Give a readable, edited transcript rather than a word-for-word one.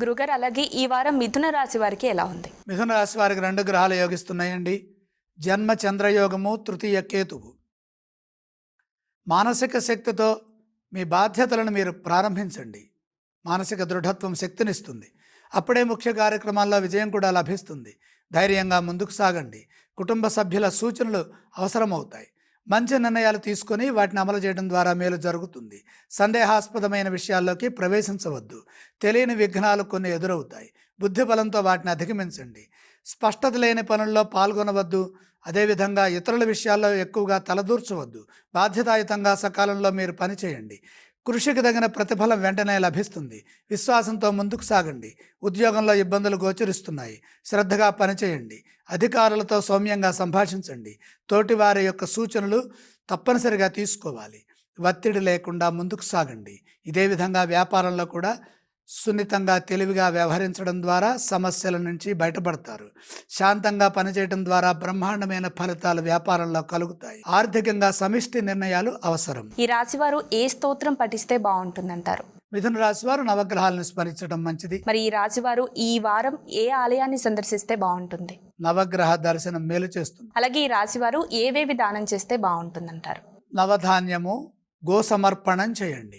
గురుగారు, అలాగే ఈ వారం మిథున రాశి వారికి ఎలా ఉంది? మిథున రాశి వారికి 2 గ్రహాలు యోగిస్తున్నాయండి. జన్మ చంద్రయోగము, తృతీయ కేతువు. మానసిక శక్తితో మీ బాధ్యతలను మీరు ప్రారంభించండి. మానసిక దృఢత్వం శక్తినిస్తుంది. అప్పుడే ముఖ్య కార్యక్రమాల్లో విజయం కూడా లభిస్తుంది. ధైర్యంగా ముందుకు సాగండి. కుటుంబ సభ్యుల సూచనలు అవసరమవుతాయి. మంచి నిర్ణయాలు తీసుకొని వాటిని అమలు చేయడం ద్వారా మేలు జరుగుతుంది. సందేహాస్పదమైన విషయాల్లోకి ప్రవేశించవద్దు. తెలియని విఘ్నాలు కొన్ని ఎదురవుతాయి. బుద్ధి బలంతో వాటిని అధిగమించండి. స్పష్టత లేని పనుల్లో పాల్గొనవద్దు. అదేవిధంగా ఇతరుల విషయాల్లో ఎక్కువగా తలదూర్చవద్దు. బాధ్యతాయుతంగా సకాలంలో మీరు పనిచేయండి. కృషికి తగిన ప్రతిఫలం వెంటనే లభిస్తుంది. విశ్వాసంతో ముందుకు సాగండి. ఉద్యోగంలో ఇబ్బందులు గోచరిస్తున్నాయి. శ్రద్ధగా పనిచేయండి. అధికారులతో సౌమ్యంగా సంభాషించండి. తోటివారి యొక్క సూచనలు తప్పనిసరిగా తీసుకోవాలి. ఒత్తిడి లేకుండా ముందుకు సాగండి. ఇదే విధంగా వ్యాపారంలో కూడా సున్నితంగా తెలివిగా వ్యవహరించడం ద్వారా సమస్యల నుంచి బయటపడతారు. శాంతంగా పనిచేయడం ద్వారా బ్రహ్మాండమైన ఫలితాలు వ్యాపారంలో కలుగుతాయి. ఆర్థికంగా సమిష్టి నిర్ణయాలు అవసరం. ఈ రాశి వారు ఏ స్తోత్రం పఠిస్తే బాగుంటుందంటారు? మిథున రాశి వారు నవగ్రహాలను స్మరించడం మంచిది. మరి ఈ రాశి వారు ఈ వారం ఏ ఆలయాన్ని సందర్శిస్తే బాగుంటుంది? నవగ్రహ దర్శనం మేలు చేస్తుంది. అలాగే ఈ రాశి వారు ఏవేవి దానం చేస్తే బాగుంటుందంటారు? నవధాన్యము, గోసమర్పణం చేయండి.